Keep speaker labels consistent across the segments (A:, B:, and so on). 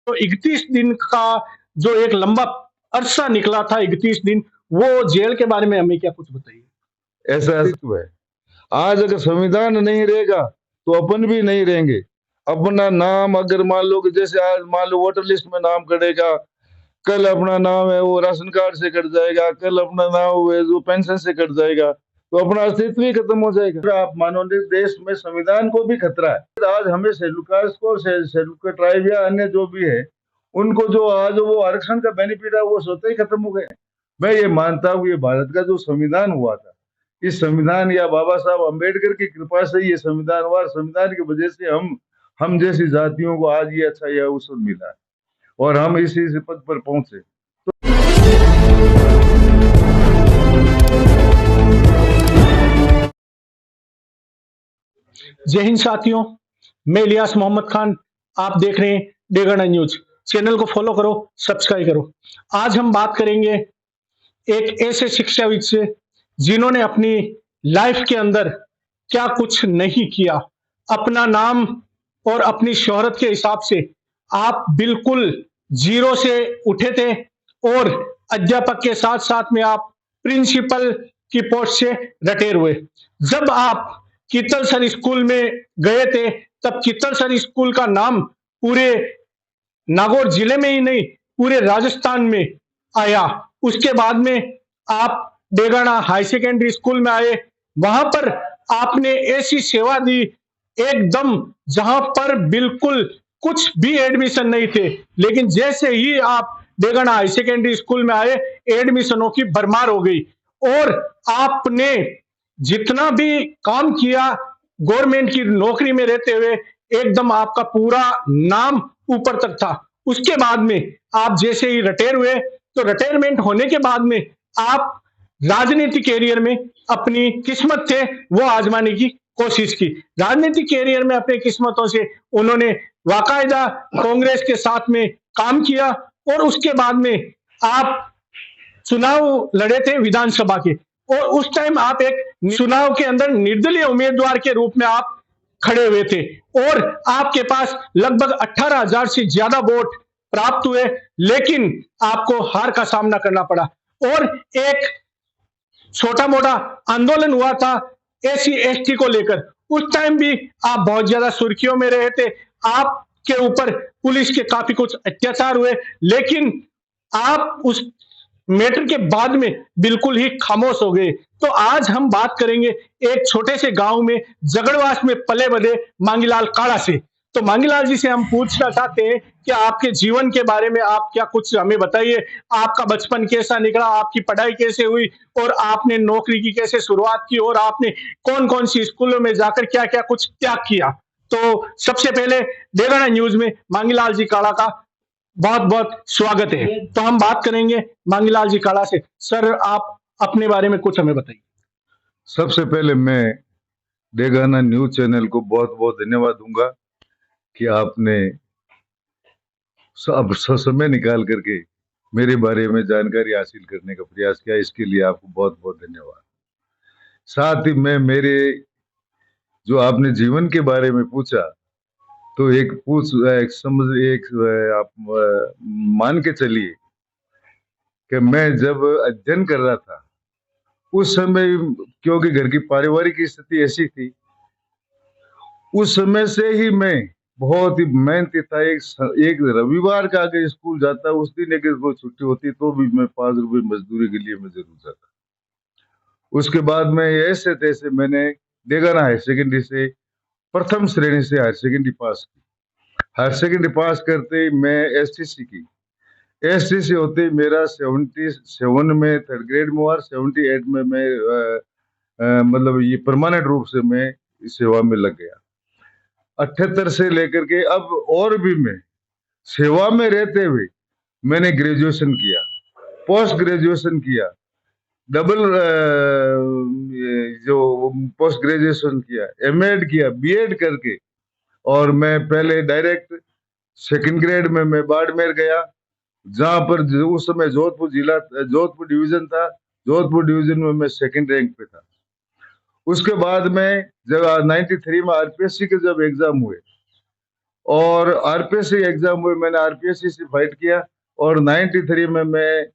A: तो 31 दिन का जो एक लंबा अरसा निकला था, 31 दिन, वो जेल के बारे में हमें क्या कुछ बताइए?
B: ऐसा अस्तित्व है। आज अगर संविधान नहीं रहेगा तो अपन भी नहीं रहेंगे। अपना नाम अगर मान लो कि जैसे आज मान लो वोटर लिस्ट में नाम कटेगा, कल अपना नाम है वो राशन कार्ड से कट जाएगा, कल अपना नाम है जो पेंशन से कट जाएगा, तो अपना अस्तित्व ही खत्म हो जाएगा। आप मानो देश में संविधान को भी खतरा है। आज हमें शेड्यूल कास्ट को, शेड्यूल ट्राइब या अन्य जो भी है, उनको जो आज वो आरक्षण का बेनिफिट है वो स्वतः ही खत्म हो गए। मैं ये मानता हूँ ये भारत का जो संविधान हुआ था, इस संविधान या बाबा साहब अम्बेडकर की कृपा से ये संविधान हुआ, संविधान की वजह से हम जैसी जातियों को आज ये अच्छा यह अवसर मिला है और हम इसी पद पर पहुंचे।
A: जय हिंद साथियों, मैं इलियास मोहम्मद खान। आप देख रहे हैं डेगना न्यूज। चैनल को फॉलो करो, सब्सक्राइब करो। आज हम बात करेंगे एक ऐसे शिक्षाविद से जिन्होंने अपनी लाइफ के अंदर क्या कुछ नहीं किया। अपना नाम और अपनी शोहरत के हिसाब से आप बिल्कुल जीरो से उठे थे और अध्यापक के साथ साथ में आप प्रिंसिपल की पोस्ट से रिटायर हुए। जब आप कितलसर स्कूल में गए थे तब कितलसर स्कूल का नाम पूरे नागौर जिले में ही नहीं पूरे राजस्थान में आया। उसके बाद में आप डेगाना हाई सेकेंडरी स्कूल में आए। वहां पर आपने ऐसी सेवा दी एकदम जहां पर बिल्कुल कुछ भी एडमिशन नहीं थे, लेकिन जैसे ही आप डेगाना हाई सेकेंडरी स्कूल में आए एडमिशनों की भरमार हो गई और आपने जितना भी काम किया गवर्नमेंट की नौकरी में रहते हुए एकदम आपका पूरा नाम ऊपर तक था। उसके बाद में आप जैसे ही रिटायर हुए तो रिटायरमेंट होने के बाद में आप राजनीतिक कैरियर में अपनी किस्मत थे वो आजमाने की कोशिश की। राजनीतिक कैरियर में अपने किस्मतों से उन्होंने बाकायदा कांग्रेस के साथ में काम किया और उसके बाद में आप चुनाव लड़े थे विधानसभा के और उस टाइम आप एक चुनाव के अंदर निर्दलीय उम्मीदवार के रूप में आप खड़े हुए थे और आपके पास लगभग 18,000 से ज्यादा वोट प्राप्त हुए, लेकिन आपको हार का सामना करना पड़ा और एक छोटा मोटा आंदोलन हुआ था एससी एसटी को लेकर। उस टाइम भी आप बहुत ज्यादा सुर्खियों में रहे थे। आपके ऊपर पुलिस के काफी कुछ अत्याचार हुए, लेकिन आप उस मैटर के बाद में बिल्कुल ही खामोश हो गए। तो आज हम बात करेंगे एक छोटे से गांव में जगड़वास में पले बड़े मांगीलाल काड़ा से। तो मांगीलाल जी से हम पूछना चाहते हैं कि आपके जीवन के बारे में आप क्या कुछ हमें बताइए। आपका बचपन कैसा निकला, आपकी पढ़ाई कैसे हुई और आपने नौकरी की कैसे शुरुआत की और आपने कौन कौन सी स्कूलों में जाकर क्या क्या कुछ त्याग किया। तो सबसे पहले डेगाना न्यूज में मांगीलाल जी काड़ा का बहुत बहुत स्वागत है। तो हम बात करेंगे मांगीलाल जी काड़ा से। सर, आप अपने बारे में कुछ हमें बताइए।
B: सबसे पहले मैं डेगाना न्यूज चैनल को बहुत बहुत धन्यवाद दूंगा कि आपने सब समय निकाल करके मेरे बारे में जानकारी हासिल करने का प्रयास किया। इसके लिए आपको बहुत बहुत धन्यवाद। साथ ही मैं मेरे जो आपने जीवन के बारे में पूछा तो एक समझ एक आप मान के चलिए कि मैं जब अध्ययन कर रहा था उस समय, क्योंकि घर की पारिवारिक स्थिति ऐसी थी, उस समय से ही मैं बहुत ही मेहनती था। एक रविवार का अगर स्कूल जाता, उस दिन अगर वो छुट्टी होती तो भी मैं 5 रुपए मजदूरी के लिए मैं जरूर जाता। उसके बाद में ऐसे तैसे मैंने डेगाना हायर सेकेंडरी से प्रथम श्रेणी से हायर सेकेंडरी पास की। हायर सेकेंडरी पास करते मैं एसटीसी की। एसटीसी होते मेरा 77 में थर्ड ग्रेड में हुआ, 78 में मैं मतलब ये परमानेंट रूप से मैं इस सेवा में लग गया। 78 से लेकर के अब और भी मैं सेवा में रहते हुए मैंने ग्रेजुएशन किया, पोस्ट ग्रेजुएशन किया, डबल जो पोस्ट ग्रेजुएशन किया, एमएड किया, बीएड करके, और मैं पहले डायरेक्ट सेकंड ग्रेड में मैं बाड़मेर गया, जहां पर उस समय जोधपुर डिवीजन था। जोधपुर डिवीजन में मैं सेकंड रैंक पे था। उसके बाद में जब 93 में आरपीएससी के जब एग्जाम हुए और आरपीएससी एग्जाम हुए, मैंने आरपीएससी से फाइट किया, और 93 में मैं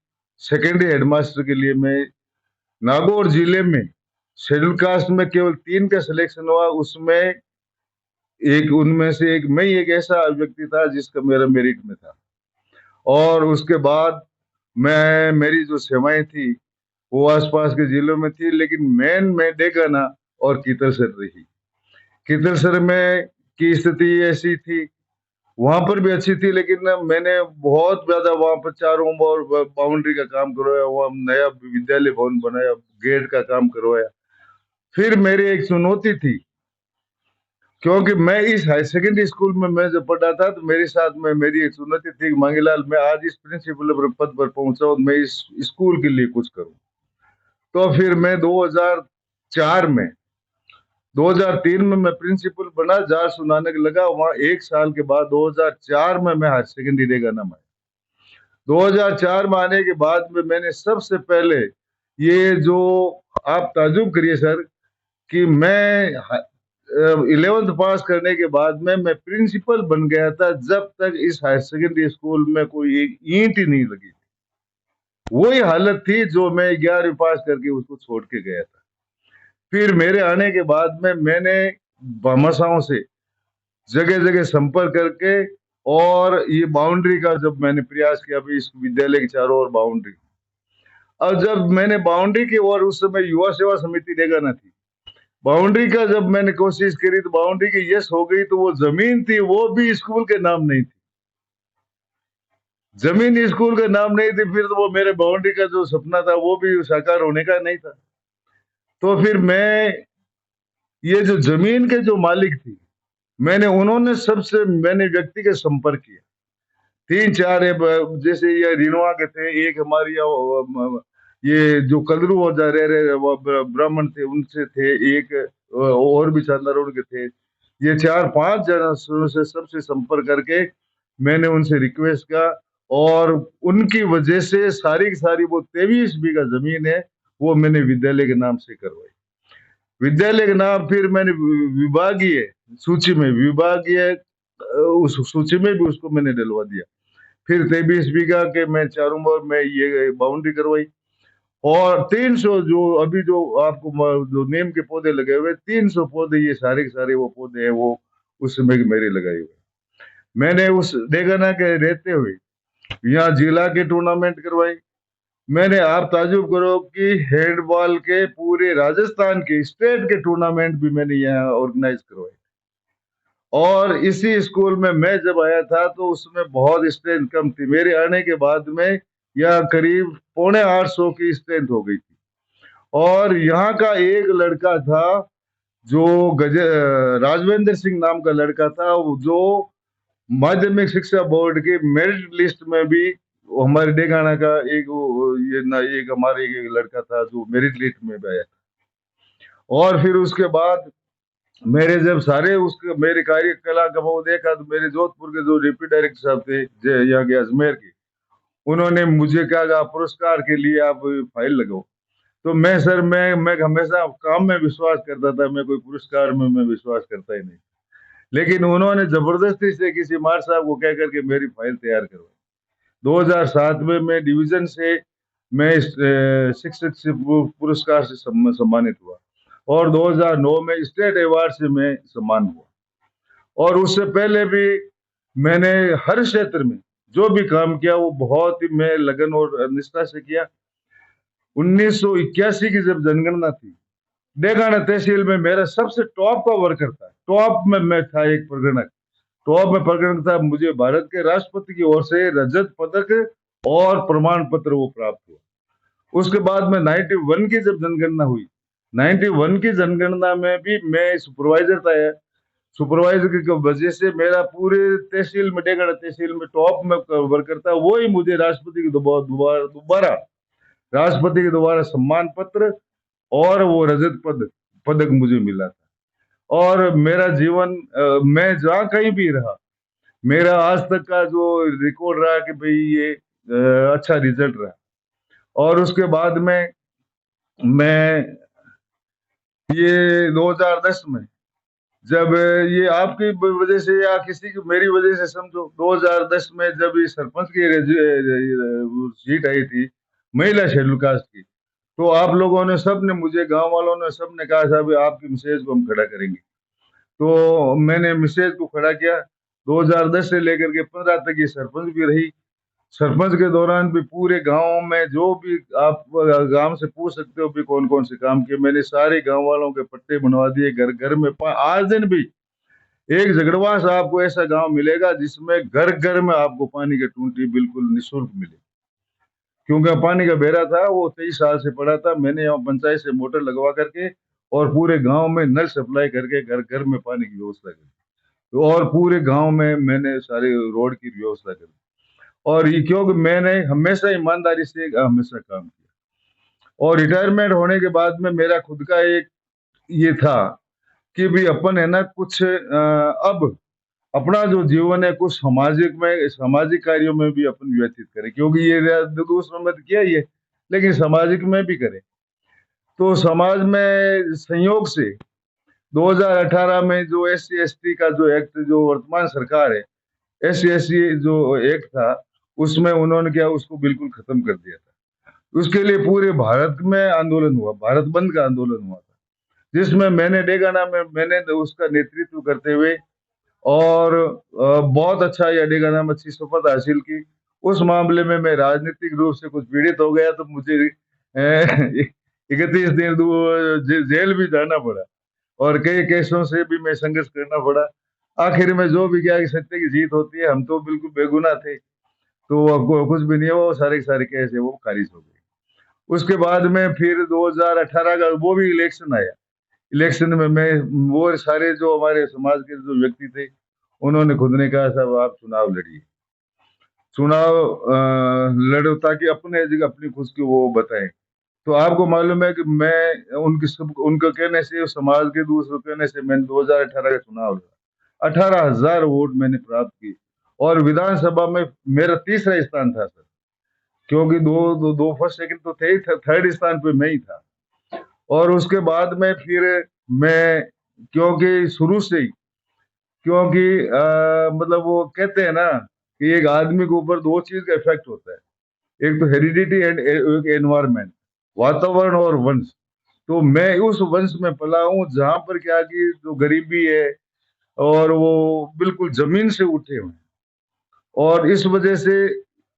B: सेकेंडरी हेडमास्टर के लिए मैं नागौर जिले में शेड्यूल कास्ट में केवल 3 का सिलेक्शन हुआ। उसमें एक, उनमें से एक मैं ही एक ऐसा व्यक्ति था जिसका मेरा मेरिट में था। और उसके बाद मेरी जो सेवाएं थी वो आसपास के जिलों में थी, लेकिन मेन में डेगाना और कीतलसर रही। कीतलसर में की स्थिति ऐसी थी, वहां पर भी अच्छी थी, लेकिन मैंने बहुत ज्यादा वहां पर चारों ओर बाउंड्री का काम करवाया, वहां नया विद्यालय भवन बनाया, गेट का काम करवाया। फिर मेरी एक चुनौती थी, क्योंकि मैं इस हाई सेकेंडरी स्कूल में मैं जब पढ़ा था, तो मेरे साथ में मेरी एक चुनौती थी कि मांगीलाल, मैं आज इस प्रिंसिपल पद पर पहुंचा हूं, मैं इस स्कूल के लिए कुछ करूं। तो फिर मैं 2004 में 2003 में मैं प्रिंसिपल बना, जार सुनाने लगा। वहां 1 साल के बाद 2004 में मैं हायर सेकेंडरी डेगाना में 2004 में आने के बाद में मैंने सबसे पहले, ये जो आप ताजुब करिए सर, कि मैं 11th पास करने के बाद में मैं प्रिंसिपल बन गया था, जब तक इस हायर सेकेंडरी स्कूल में कोई एक ईंट ही नहीं लगी थी। वही हालत थी जो मैं 11वीं पास करके उसको छोड़ के गया था। फिर मेरे आने के बाद में मैंने भामाशाहों से जगह जगह संपर्क करके, और ये बाउंड्री का जब मैंने प्रयास किया, भाई इस विद्यालय के चारों ओर बाउंड्री। अब जब मैंने बाउंड्री की, और उस समय युवा सेवा समिति डेगाना थी, बाउंड्री का जब मैंने कोशिश करी तो बाउंड्री की यस हो गई, तो वो जमीन थी वो भी स्कूल के नाम नहीं थी, जमीन स्कूल का नाम नहीं थी। फिर तो वो मेरे बाउंड्री का जो सपना था वो भी साकार होने का नहीं था। तो फिर मैं, ये जो जमीन के जो मालिक थी, मैंने व्यक्तिगत संपर्क किया। 3-4 जैसे ये रिनवा के थे, एक हमारी ये जो कलरू हो जा रहे वो ब्राह्मण थे, उनसे थे, एक और भी चांदारोड़ के थे। ये 4-5 जन से सबसे संपर्क करके मैंने उनसे रिक्वेस्ट किया, और उनकी वजह से सारी की सारी वो 23 बीघा जमीन है वो मैंने विद्यालय के नाम से करवाई। विद्यालय के नाम फिर मैंने विभागीय सूची में, उस सूची में भी उसको मैंने डलवा दिया। फिर 23 बीघा के मैं चारों ओर में ये बाउंड्री करवाई। और 300 जो अभी जो आपको जो नीम के पौधे लगे हुए 300 पौधे, ये सारे के सारे वो पौधे हैं, वो उस समय के मेरे लगाए हुए। मैंने उस डेगाना के रहते हुए यहाँ जिला के टूर्नामेंट करवाई। मैंने, आप ताजुब करो कि हैंडबॉल के पूरे राजस्थान के स्टेट के टूर्नामेंट भी मैंने यहाँ ऑर्गेनाइज करवाए। और इसी स्कूल में मैं जब आया था तो उसमें बहुत स्ट्रेंथ कम थी, मेरे आने के बाद में यह करीब 750 की स्ट्रेंथ हो गई थी। और यहाँ का एक लड़का था जो राजवेंद्र सिंह नाम का लड़का था, जो माध्यमिक शिक्षा बोर्ड के मेरिट लिस्ट में भी हमारे डेगाना का एक हमारे एक लड़का था जो मेरिट लिस्ट में भी आया। और फिर उसके बाद मेरे जब सारे उसके मेरे कार्यकला का वो देखा, तो मेरे जोधपुर के जो डिप्टी डायरेक्टर साहब थे यहाँ के अजमेर के, उन्होंने मुझे कहा आप पुरस्कार के लिए आप फाइल लगाओ। तो मैं हमेशा काम में विश्वास करता था, मैं कोई पुरस्कार में मैं विश्वास करता ही नहीं। लेकिन उन्होंने जबरदस्ती से किसी मार साहब को कह करके मेरी फाइल तैयार करवाई। 2007 में मैं डिवीजन से मैं शिक्षक से पुरस्कार से सम्मानित हुआ, और 2009 में स्टेट अवार्ड से मैं सम्मान हुआ। और उससे पहले भी मैंने हर क्षेत्र में जो भी काम किया वो बहुत ही मैं लगन और निष्ठा से किया। 1981 की जब जनगणना थी, डेगाना तहसील में मेरा सबसे टॉप का वर्कर था, टॉप में मैं था, एक प्रगणक टॉप में प्रगणक था। मुझे भारत के राष्ट्रपति की ओर से रजत पदक और प्रमाण पत्र वो प्राप्त हुआ। उसके बाद में 91 की जब जनगणना हुई, 91 की जनगणना में भी मैं सुपरवाइजर था। सुपरवाइजर की वजह से मेरा पूरे तहसील में, डेगाना तहसील में टॉप में वर्कर था। वो ही मुझे राष्ट्रपति की दोबारा राष्ट्रपति के द्वारा सम्मान पत्र और वो रजत पदक मुझे मिला था। और मेरा जीवन, मैं जहाँ कहीं भी रहा, मेरा आज तक का जो रिकॉर्ड रहा कि भाई ये अच्छा रिजल्ट रहा। और उसके बाद में मैं ये 2010 में जब ये आपकी वजह से या किसी की मेरी वजह से समझो 2010 में जब ये सरपंच की सीट आई थी महिला शेड्यूल कास्ट की, तो आप लोगों ने सब ने मुझे गांव वालों ने सब ने कहा साहब आपकी मिसेज को हम खड़ा करेंगे। तो मैंने मिसेज को खड़ा किया। 2010 से लेकर के 15 तक ये सरपंच भी रही। सरपंच के दौरान भी पूरे गांव में जो भी आप गांव से पूछ सकते हो भी कौन कौन से काम किए, मैंने सारे गांव वालों के पट्टे बनवा दिए। घर घर में आज दिन भी एक झगड़वास आपको ऐसा गांव मिलेगा जिसमें घर घर में आपको पानी की टूंटी बिल्कुल निःशुल्क मिले। क्योंकि पानी का बेरा था, वो 23 साल से पड़ा था। मैंने यहाँ पंचायत से मोटर लगवा करके और पूरे गांव में नल सप्लाई करके घर घर में पानी की व्यवस्था की। तो और पूरे गांव में मैंने सारे रोड की व्यवस्था करी। और ये क्योंकि मैंने हमेशा ईमानदारी से हमेशा काम किया। और रिटायरमेंट होने के बाद में मेरा खुद का एक ये था कि भी अपन है ना कुछ अब अपना जो जीवन है कुछ सामाजिक कार्यों में भी अपन व्यतीत करें, क्योंकि ये दूसरों में तो किया ही है लेकिन सामाजिक में भी करें। तो समाज में संयोग से 2018 में जो SC ST का जो एक्ट जो वर्तमान सरकार है, SC SC जो एक्ट था उसमें उन्होंने क्या उसको बिल्कुल खत्म कर दिया था। उसके लिए पूरे भारत में आंदोलन हुआ, भारत बंद का आंदोलन हुआ था, जिसमें मैंने डेगाना में मैंने उसका नेतृत्व करते हुए और बहुत अच्छा ये डेगाना में अच्छी सफलता हासिल की। उस मामले में मैं राजनीतिक रूप से कुछ पीड़ित हो गया तो मुझे 31 दिन जेल भी जाना पड़ा और कई केसों से भी मैं संघर्ष करना पड़ा। आखिर में जो भी क्या कि सत्य की जीत होती है, हम तो बिल्कुल बेगुनाह थे, तो वो कुछ भी नहीं है, वो सारे के सारे केस है वो खारिज हो गए। उसके बाद में फिर 2018 का वो भी इलेक्शन आया। इलेक्शन में मैं वो सारे जो हमारे समाज के जो व्यक्ति थे उन्होंने खुद ने कहा साहब आप चुनाव लड़िए, चुनाव लड़ो ताकि अपने जगह अपनी खुद की वो बताएं। तो आपको मालूम है कि मैं उनके कहने से समाज के दूसरों कहने से मैंने 2018 का चुनाव लड़ा। 18,000 वोट मैंने प्राप्त की और विधानसभा में मेरा तीसरा स्थान था सर, क्योंकि दो फर्स्ट सेकंड तो थे ही, थर्ड स्थान पे मैं ही था। और उसके बाद में फिर मैं क्योंकि शुरू से ही क्योंकि मतलब वो कहते हैं ना कि एक आदमी के ऊपर दो चीज का इफेक्ट होता है, एक तो हेरिडिटी एंड एक एनवायरमेंट, वातावरण और वंश। तो मैं उस वंश में पला हूँ जहां पर क्या कि जो गरीबी है और वो बिल्कुल जमीन से उठे हुए हैं। और इस वजह से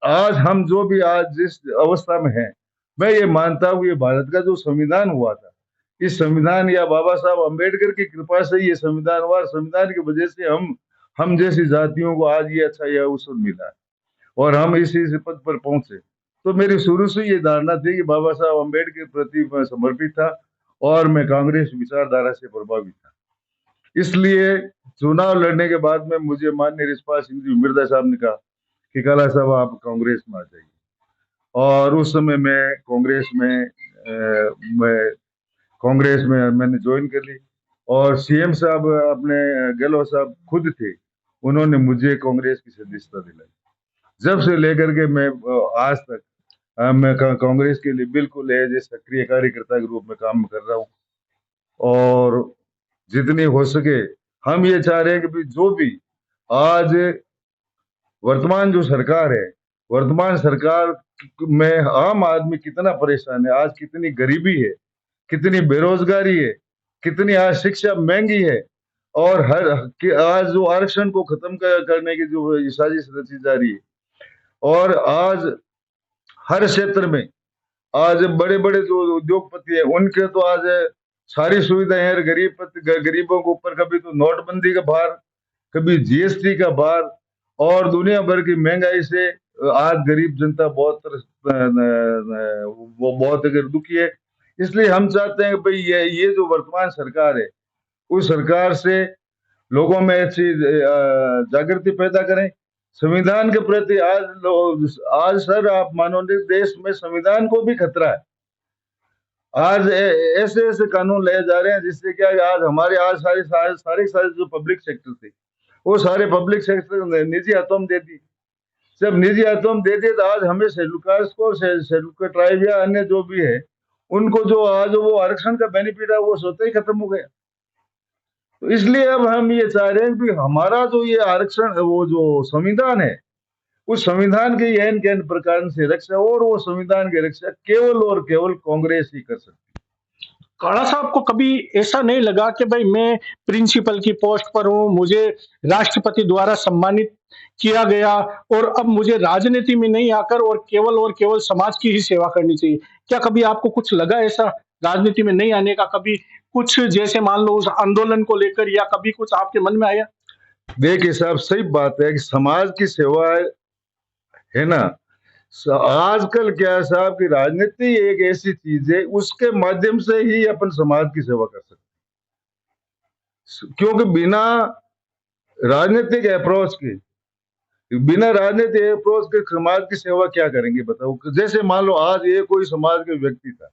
B: आज हम जो भी आज जिस अवस्था में हैं, मैं ये मानता हूँ ये भारत का जो संविधान हुआ था, इस संविधान या बाबा साहब अम्बेडकर की कृपा से ये संविधान हुआ। संविधान की वजह से हम जैसी जातियों को आज ये अच्छा यह अवसर मिला है और हम इसी पद पर पहुंचे। तो मेरी शुरू से ये धारणा थी कि बाबा साहब अम्बेडकर के प्रति मैं समर्पित था और मैं कांग्रेस विचारधारा से प्रभावित था। इसलिए चुनाव लड़ने के बाद में मुझे माननीय रिछपाल सिंह जी मिर्जा साहब ने कहा कि काला साहब आप कांग्रेस में आ जाइए। और उस समय मैं कांग्रेस में मैंने ज्वाइन कर ली और CM साहब अपने गहलोत साहब खुद थे, उन्होंने मुझे कांग्रेस की सदस्यता दिलाई। जब से लेकर के मैं आज तक मैं कांग्रेस के लिए बिल्कुल एज ए सक्रिय कार्यकर्ता के रूप में काम कर रहा हूँ। और जितनी हो सके हम ये चाह रहे हैं कि जो भी आज वर्तमान जो सरकार है, वर्तमान सरकार में आम आदमी कितना परेशान है, आज कितनी गरीबी है, कितनी बेरोजगारी है, कितनी आज शिक्षा महंगी है और आज जो आरक्षण को खत्म करने की जो साजिश रची जा रही है। और आज हर क्षेत्र में आज बड़े बड़े जो उद्योगपति है उनके तो आज सारी सुविधाएं हैं, गरीबों के ऊपर कभी तो नोटबंदी का भार, कभी GST का भार और दुनिया भर की महंगाई से आज गरीब जनता वो बहुत अगर दुखी है। इसलिए हम चाहते हैं कि भाई ये जो वर्तमान सरकार है उस सरकार से लोगों में ऐसी जागृति पैदा करें संविधान के प्रति। आज सर आप मानोगे देश में संविधान को भी खतरा है। आज ऐसे ऐसे कानून लाए जा रहे हैं जिससे क्या आज हमारे आज सारे जो पब्लिक सेक्टर थे वो सारे पब्लिक सेक्टर निजी हाथों में दे दी। जब निजी हाथों में दे दिए तो आज हमें शेड्यूल कास्ट को शेड्यूल ट्राइब या अन्य जो भी है उनको जो आज वो आरक्षण का बेनिफिट है वो स्वतः ही खत्म हो गया। तो इसलिए अब हम ये चाह रहे हैं कि हमारा जो ये आरक्षण, वो जो संविधान है, उस संविधान की एन कैन प्रकार से रक्षा, और वो संविधान की रक्षा केवल और केवल कांग्रेस ही कर सकती है।
A: काड़ा साहब को कभी ऐसा नहीं लगा कि भाई मैं प्रिंसिपल की पोस्ट पर हूँ, मुझे राष्ट्रपति द्वारा सम्मानित किया गया और अब मुझे राजनीति में नहीं आकर और केवल समाज की ही सेवा करनी चाहिए? क्या कभी आपको कुछ लगा ऐसा राजनीति में नहीं आने का कभी कुछ जैसे मान लो उस आंदोलन को लेकर या कभी कुछ आपके मन में आया?
B: देखिए साहब, सही बात है कि समाज की सेवा है ना। आजकल क्या है साहब कि राजनीति एक ऐसी चीज है, उसके माध्यम से ही अपन समाज की सेवा कर सकते हैं। क्योंकि राजनीतिक अप्रोच के बिना राजनीतिक अप्रोच के समाज की सेवा क्या करेंगे बताओ। जैसे मान लो आज ये कोई समाज के व्यक्ति था,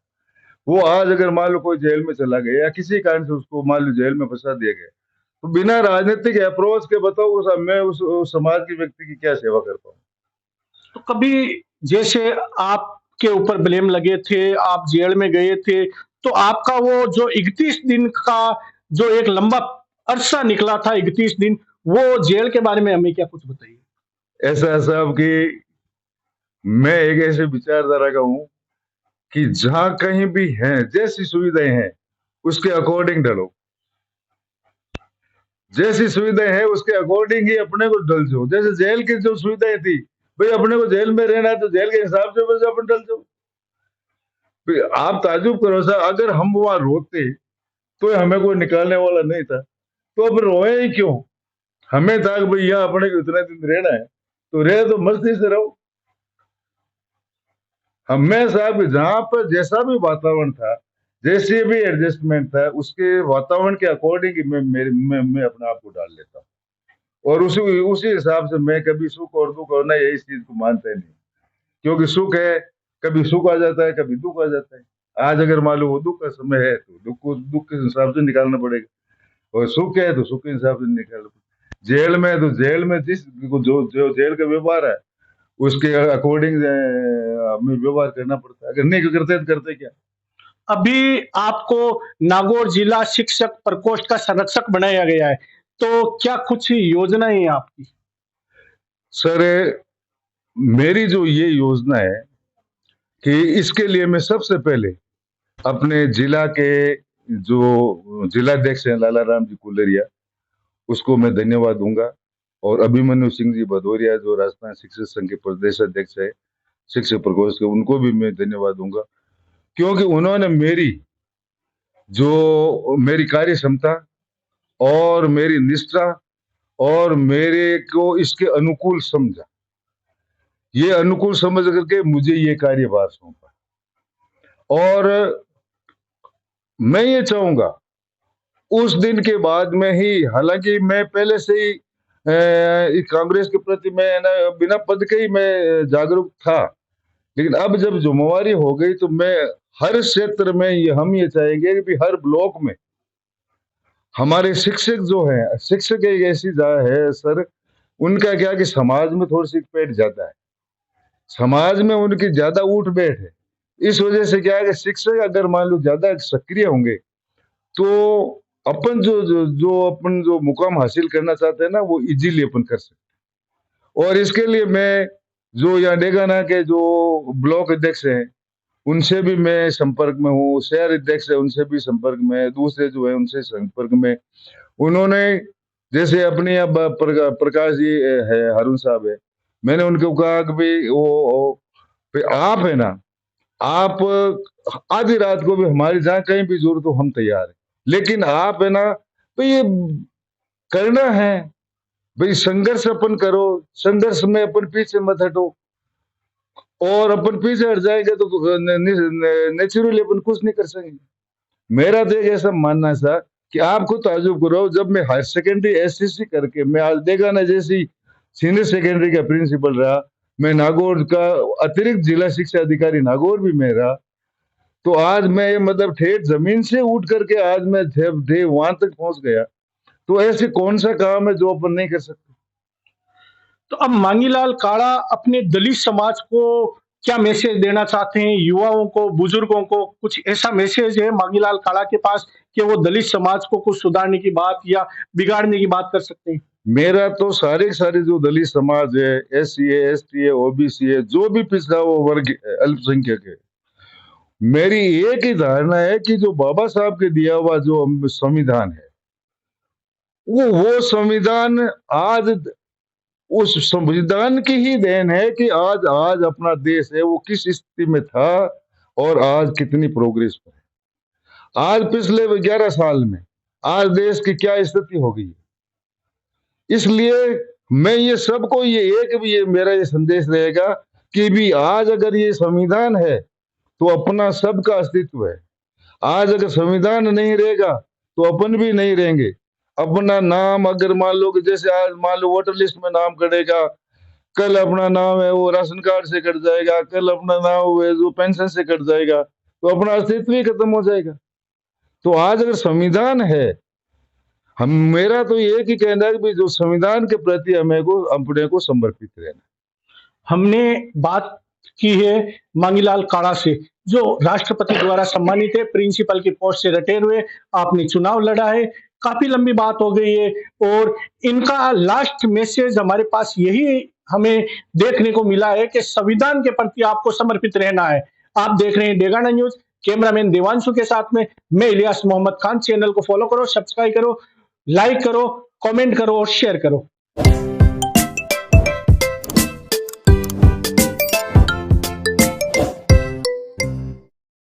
B: वो आज अगर मान लो कोई जेल में चला गया या किसी कारण से उसको मान लो जेल में फंसा दिया गया, तो बिना राजनीतिक अप्रोच के बताओ मैं उस समाज के व्यक्ति की क्या सेवा कर पाऊँ।
A: तो कभी जैसे आपके ऊपर ब्लेम लगे थे, आप जेल में गए थे, तो आपका वो जो 31 दिन का जो एक लंबा अरसा निकला था 31 दिन, वो जेल के बारे में हमें क्या कुछ बताइए?
B: ऐसा है साहब कि मैं एक ऐसे विचारधारा का हूँ कि जहाँ कहीं भी है, जैसी सुविधाएं हैं उसके अकॉर्डिंग ढलो। जैसी सुविधाएं हैं उसके अकॉर्डिंग ही अपने को ढल जाओ। जैसे जेल की जो सुविधाएं थी, भाई अपने को जेल में रहना है तो जेल के हिसाब से बस अपन ढल जाओ। आप ताजुब करो सर, अगर हम वहां रोते तो हमें कोई निकालने वाला नहीं था, तो अब रोए ही क्यों। हमें था कि भाई यहाँ अपने को इतना दिन रहना है, तो रहे तो मस्ती से रहो। हमें साहब जहाँ पर जैसा भी वातावरण था, जैसे भी एडजस्टमेंट था, उसके वातावरण के अकॉर्डिंग ही मैं अपने आप को डाल लेता हूँ। और उसी उसी हिसाब से मैं कभी सुख और दुख होना है इस चीज को मानता ही नहीं। क्योंकि सुख है, कभी सुख आ जाता है, कभी दुख आ जाता है। आज अगर मान लो वो दुख का समय है तो दुख को दुख के हिसाब से निकालना पड़ेगा, और सुख है तो सुख के हिसाब से निकालना पड़ेगा। जेल में है तो जेल में जिस जो जो जेल का व्यवहार है उसके अकॉर्डिंग हमें व्यवहार करना पड़ता है। अगर नहीं करते तो करते क्या।
A: अभी आपको नागौर जिला शिक्षक प्रकोष्ठ का संरक्षक बनाया गया है, तो क्या कुछ योजनाएं हैं आपकी?
B: सर, मेरी जो ये योजना है कि इसके लिए मैं सबसे पहले अपने जिला के जो जिलाध्यक्ष हैं लाला राम जी कुलरिया, उसको मैं धन्यवाद दूंगा। और अभिमन्यु सिंह जी भदौरिया जो राजस्थान शिक्षक संघ के प्रदेश अध्यक्ष है शिक्षक प्रकोष्ठ के, उनको भी मैं धन्यवाद दूंगा। क्योंकि उन्होंने मेरी कार्य क्षमता और मेरी निष्ठा और मेरे को इसके अनुकूल समझा, ये अनुकूल समझ करके मुझे ये कार्यभार सौंपा। और मैं ये चाहूंगा उस दिन के बाद में ही, हालांकि मैं पहले से ही कांग्रेस के प्रति मैं ना बिना पद के ही मैं जागरूक था, लेकिन अब जब जिम्मेवारी हो गई तो मैं हर क्षेत्र में हम ये चाहेंगे कि हर ब्लॉक में हमारे शिक्षक जो है, शिक्षक एक ऐसी है सर, उनका क्या कि समाज में थोड़ी सी पेट ज्यादा है, समाज में उनकी ज्यादा उठ बैठ है। इस वजह से क्या है कि शिक्षक अगर मान लो ज्यादा सक्रिय होंगे तो अपन अपन जो मुकाम हासिल करना चाहते हैं ना, वो इजीली अपन कर सकते। और इसके लिए मैं जो यहाँ डेगाना के जो ब्लॉक अध्यक्ष हैं उनसे भी मैं संपर्क में हूँ, शहर अध्यक्ष है उनसे भी संपर्क में है, दूसरे जो है उनसे संपर्क में। उन्होंने जैसे अपने अब प्रकाश जी है, हारून साहब है, मैंने उनको कहा कि भाई भाई आप है ना, आप आधी रात को भी हमारी जहाँ कहीं भी जरूरत हो हम तैयार हैं, लेकिन आप है ना भाई ये करना है, भाई संघर्ष अपन करो, संघर्ष में अपन पीछे मत हटो। और अपन पीछे हट जाएंगे तो नेचुरली अपन कुछ नहीं कर सकेंगे। मेरा तो एक ऐसा मानना था कि आप खुद ताजुब करो, जब मैं हायर सेकेंडरी एसएससी करके मैं आज देखा ना जैसी सीनियर सेकेंडरी का प्रिंसिपल रहा, मैं नागौर का अतिरिक्त जिला शिक्षा अधिकारी नागौर भी मैं रहा, तो आज मैं मतलब ठेठ जमीन से उठ करके आज मैं वहां तक पहुंच गया। तो ऐसे कौन सा काम है जो अपन नहीं कर सकते।
A: तो अब मांगीलाल काड़ा अपने दलित समाज को क्या मैसेज देना चाहते हैं? युवाओं को, बुजुर्गों को कुछ ऐसा मैसेज है मांगीलाल काड़ा के पास कि वो दलित समाज को कुछ सुधारने की बात या बिगाड़ने की बात कर सकते हैं?
B: मेरा तो सारे के सारे जो दलित समाज है, एससी है, एसटी है, ओबीसी है, जो भी पिछड़ा वो वर्ग अल्पसंख्यक है, मेरी एक ही धारणा है कि जो बाबा साहब के दिया हुआ जो संविधान है, वो संविधान आज उस संविधान की ही देन है कि आज अपना देश है वो किस स्थिति में था और आज कितनी प्रोग्रेस पर है। आज पिछले 11 साल में आज देश की क्या स्थिति हो गई है। इसलिए मैं ये सबको ये मेरा ये संदेश रहेगा कि भी आज अगर ये संविधान है तो अपना सबका अस्तित्व है। आज अगर संविधान नहीं रहेगा तो अपन भी नहीं रहेंगे। अपना नाम अगर मान लो कि जैसे आज मान लो वोटर लिस्ट में नाम कटेगा, कल अपना नाम है वो राशन कार्ड से कट जाएगा, कल अपना नाम है जो पेंशन से कट जाएगा, तो अपना अस्तित्व ही खत्म हो जाएगा। तो आज अगर संविधान है, हम मेरा तो एक ही कहना है कि जो संविधान के प्रति अपने को समर्पित रहना।
A: हमने बात की है मांगीलाल काड़ा से, जो राष्ट्रपति द्वारा सम्मानित है, प्रिंसिपल की पोस्ट से रिटायर हुए, आपने चुनाव लड़ा है, काफी लंबी बात हो गई है और इनका लास्ट मैसेज हमारे पास यही हमें देखने को मिला है कि संविधान के प्रति आपको समर्पित रहना है। आप देख रहे हैं डेगाना न्यूज, कैमरामैन देवांशु के साथ में मैं इलियास मोहम्मद खान। चैनल को फॉलो करो, सब्सक्राइब करो, लाइक करो, कमेंट करो और शेयर करो।